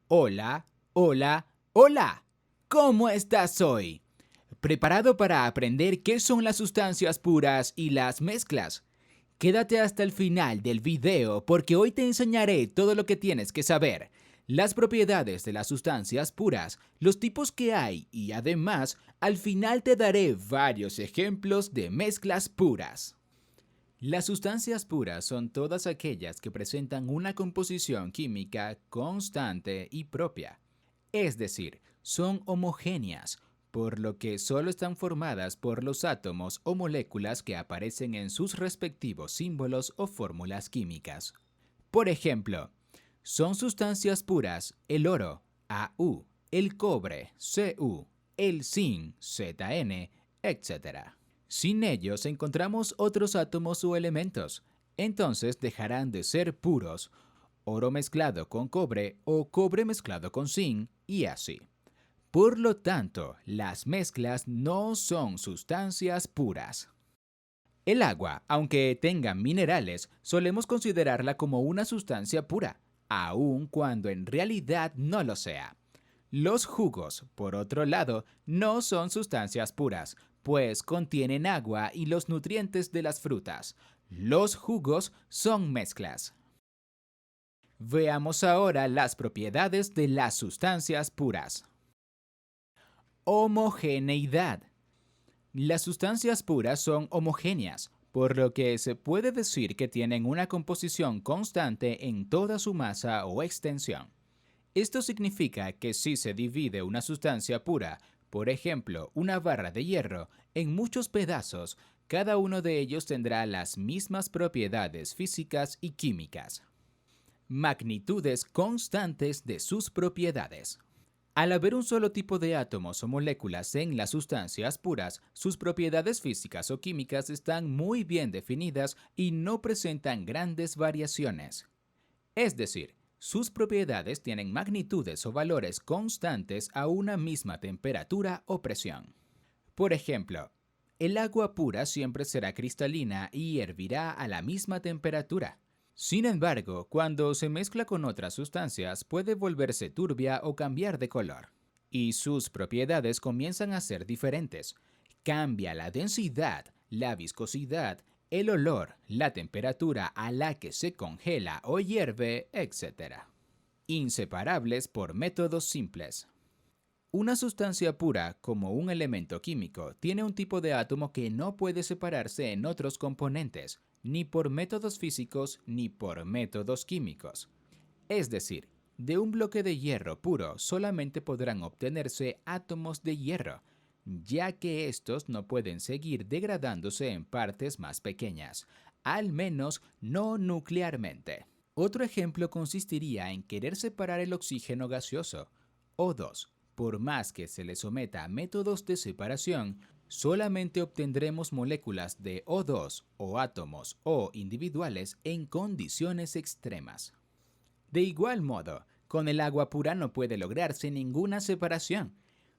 Hola, hola, hola. ¿Cómo estás hoy? ¿Preparado para aprender qué son las sustancias puras y las mezclas? Quédate hasta el final del video porque hoy te enseñaré todo lo que tienes que saber, las propiedades de las sustancias puras, los tipos que hay y además al final te daré varios ejemplos de mezclas puras. Las sustancias puras son todas aquellas que presentan una composición química constante y propia, es decir, son homogéneas, por lo que solo están formadas por los átomos o moléculas que aparecen en sus respectivos símbolos o fórmulas químicas. Por ejemplo, son sustancias puras el oro, Au, el cobre, Cu, el zinc, Zn, etc. Sin ellos encontramos otros átomos o elementos, entonces dejarán de ser puros, oro mezclado con cobre o cobre mezclado con zinc y así. Por lo tanto, las mezclas no son sustancias puras. El agua, aunque tenga minerales, solemos considerarla como una sustancia pura, aun cuando en realidad no lo sea. Los jugos, por otro lado, no son sustancias puras, pues contienen agua y los nutrientes de las frutas. Los jugos son mezclas. Veamos ahora las propiedades de las sustancias puras. Homogeneidad. Las sustancias puras son homogéneas, por lo que se puede decir que tienen una composición constante en toda su masa o extensión. Esto significa que si se divide una sustancia pura, por ejemplo, una barra de hierro, en muchos pedazos, cada uno de ellos tendrá las mismas propiedades físicas y químicas. Magnitudes constantes de sus propiedades. Al haber un solo tipo de átomos o moléculas en las sustancias puras, sus propiedades físicas o químicas están muy bien definidas y no presentan grandes variaciones. Es decir, sus propiedades tienen magnitudes o valores constantes a una misma temperatura o presión. Por ejemplo, el agua pura siempre será cristalina y hervirá a la misma temperatura. Sin embargo, cuando se mezcla con otras sustancias puede volverse turbia o cambiar de color. Y sus propiedades comienzan a ser diferentes. Cambia la densidad, la viscosidad, el olor, la temperatura a la que se congela o hierve, etc. Inseparables por métodos simples. Una sustancia pura, como un elemento químico, tiene un tipo de átomo que no puede separarse en otros componentes, ni por métodos físicos ni por métodos químicos. Es decir, de un bloque de hierro puro solamente podrán obtenerse átomos de hierro, ya que estos no pueden seguir degradándose en partes más pequeñas, al menos no nuclearmente. Otro ejemplo consistiría en querer separar el oxígeno gaseoso, O2. Por más que se le someta a métodos de separación, solamente obtendremos moléculas de O2 o átomos O individuales en condiciones extremas. De igual modo, con el agua pura no puede lograrse ninguna separación,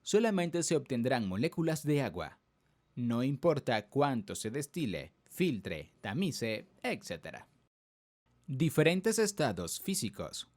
solamente se obtendrán moléculas de agua. No importa cuánto se destile, filtre, tamice, etc. Diferentes estados físicos.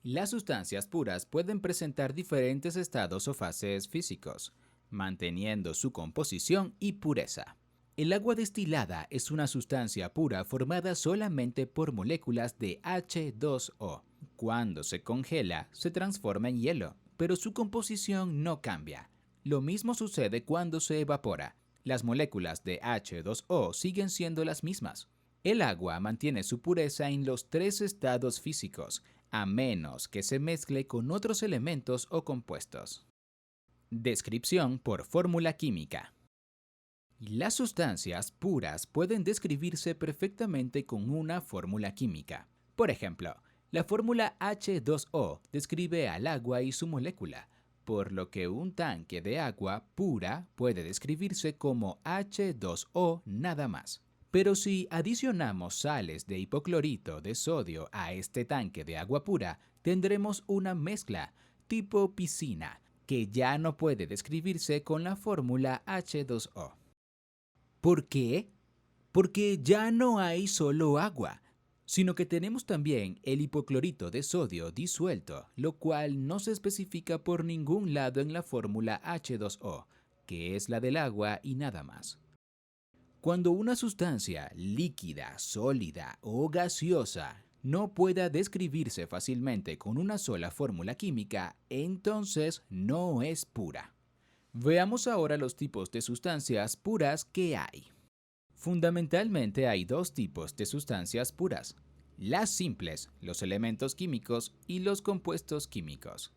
Las sustancias puras pueden presentar diferentes estados o fases físicos, manteniendo su composición y pureza. El agua destilada es una sustancia pura formada solamente por moléculas de H2O. Cuando se congela, se transforma en hielo, pero su composición no cambia. Lo mismo sucede cuando se evapora. Las moléculas de H2O siguen siendo las mismas. El agua mantiene su pureza en los tres estados físicos, a menos que se mezcle con otros elementos o compuestos. Descripción por fórmula química. Las sustancias puras pueden describirse perfectamente con una fórmula química. Por ejemplo, la fórmula H2O describe al agua y su molécula, por lo que un tanque de agua pura puede describirse como H2O nada más. Pero si adicionamos sales de hipoclorito de sodio a este tanque de agua pura, tendremos una mezcla tipo piscina, que ya no puede describirse con la fórmula H2O. ¿Por qué? Porque ya no hay solo agua. sino que tenemos también el hipoclorito de sodio disuelto, lo cual no se especifica por ningún lado en la fórmula H2O, que es la del agua y nada más. Cuando una sustancia líquida, sólida o gaseosa no pueda describirse fácilmente con una sola fórmula química, entonces no es pura. Veamos ahora los tipos de sustancias puras que hay. Fundamentalmente hay dos tipos de sustancias puras: las simples, los elementos químicos, y los compuestos químicos.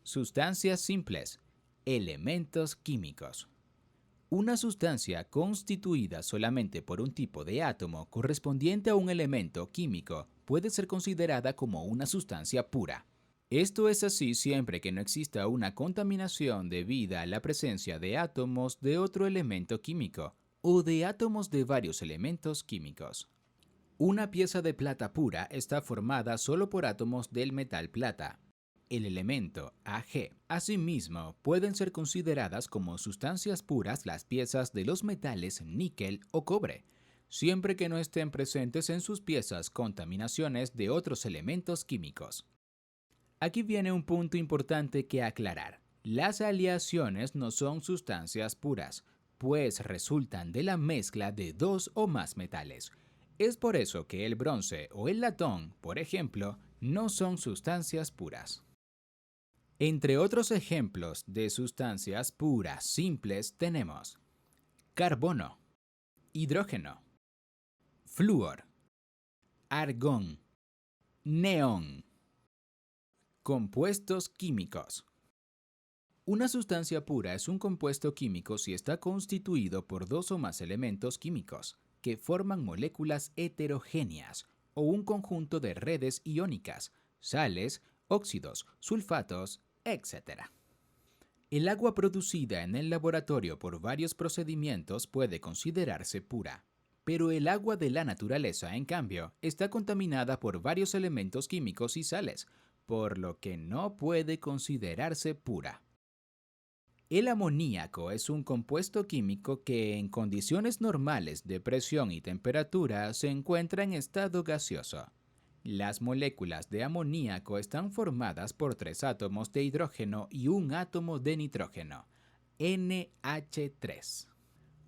Sustancias simples, elementos químicos. Una sustancia constituida solamente por un tipo de átomo correspondiente a un elemento químico puede ser considerada como una sustancia pura. Esto es así siempre que no exista una contaminación debida a la presencia de átomos de otro elemento químico o de átomos de varios elementos químicos. Una pieza de plata pura está formada solo por átomos del metal plata, el elemento Ag. Asimismo, pueden ser consideradas como sustancias puras las piezas de los metales níquel o cobre, siempre que no estén presentes en sus piezas contaminaciones de otros elementos químicos. Aquí viene un punto importante que aclarar. Las aleaciones no son sustancias puras, pues resultan de la mezcla de dos o más metales. Es por eso que el bronce o el latón, por ejemplo, no son sustancias puras. Entre otros ejemplos de sustancias puras simples tenemos carbono, hidrógeno, flúor, argón, neón. Compuestos químicos. Una sustancia pura es un compuesto químico si está constituido por dos o más elementos químicos que forman moléculas heterogéneas o un conjunto de redes iónicas, sales, óxidos, sulfatos, etc. El agua producida en el laboratorio por varios procedimientos puede considerarse pura, pero el agua de la naturaleza, en cambio, está contaminada por varios elementos químicos y sales, por lo que no puede considerarse pura. El amoníaco es un compuesto químico que en condiciones normales de presión y temperatura se encuentra en estado gaseoso. Las moléculas de amoníaco están formadas por tres átomos de hidrógeno y un átomo de nitrógeno, NH3.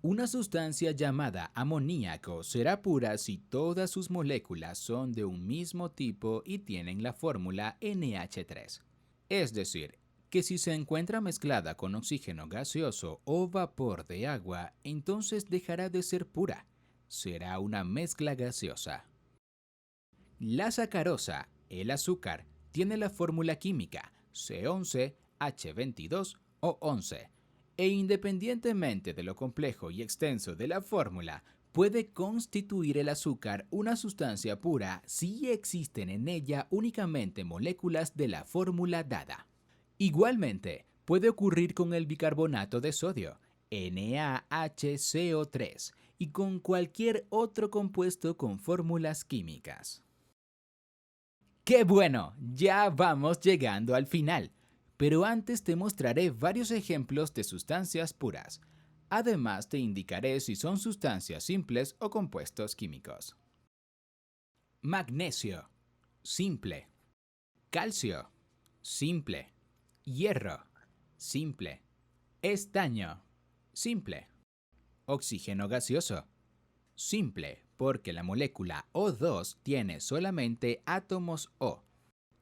Una sustancia llamada amoníaco será pura si todas sus moléculas son de un mismo tipo y tienen la fórmula NH3. Es decir, que si se encuentra mezclada con oxígeno gaseoso o vapor de agua, entonces dejará de ser pura. Será una mezcla gaseosa. La sacarosa, el azúcar, tiene la fórmula química C11H22O11 e independientemente de lo complejo y extenso de la fórmula, puede constituir el azúcar una sustancia pura si existen en ella únicamente moléculas de la fórmula dada. Igualmente, puede ocurrir con el bicarbonato de sodio, NaHCO3, y con cualquier otro compuesto con fórmulas químicas. ¡Qué bueno! Ya vamos llegando al final. Pero antes te mostraré varios ejemplos de sustancias puras. Además te indicaré si son sustancias simples o compuestos químicos. Magnesio, simple. Calcio, simple. Hierro, simple. Estaño, simple. Oxígeno gaseoso, simple, porque la molécula O2 tiene solamente átomos O.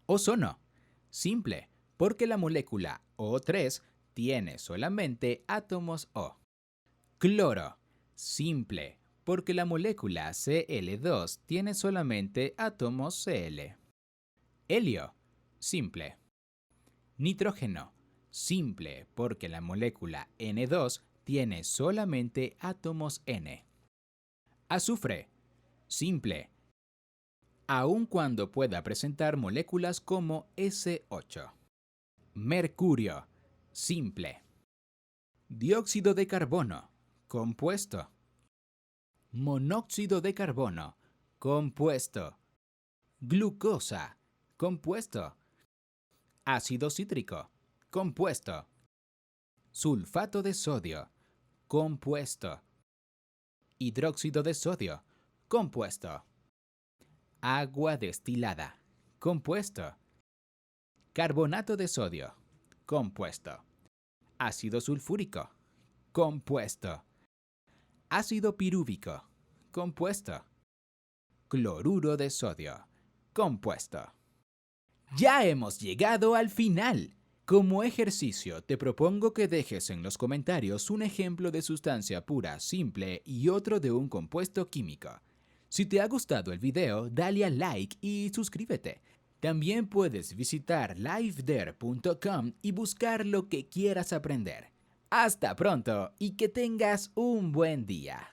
Ozono, simple, porque la molécula O3 tiene solamente átomos O. Cloro, simple, porque la molécula Cl2 tiene solamente átomos Cl. Helio, simple. Nitrógeno, simple, porque la molécula N2 tiene solamente átomos N. Azufre, simple, aun cuando pueda presentar moléculas como S8. Mercurio, simple. Dióxido de carbono, compuesto. Monóxido de carbono, compuesto. Glucosa, compuesto. Ácido cítrico, compuesto. Sulfato de sodio, compuesto. Hidróxido de sodio, compuesto. Agua destilada. Compuesto. Carbonato de sodio. Compuesto. Ácido sulfúrico. Compuesto. Ácido pirúvico. Compuesto. Cloruro de sodio. Compuesto. Ya hemos llegado al final. Como ejercicio, te propongo que dejes en los comentarios un ejemplo de sustancia pura simple y otro de un compuesto químico. Si te ha gustado el video, dale a like y suscríbete. También puedes visitar liveder.com y buscar lo que quieras aprender. Hasta pronto y que tengas un buen día.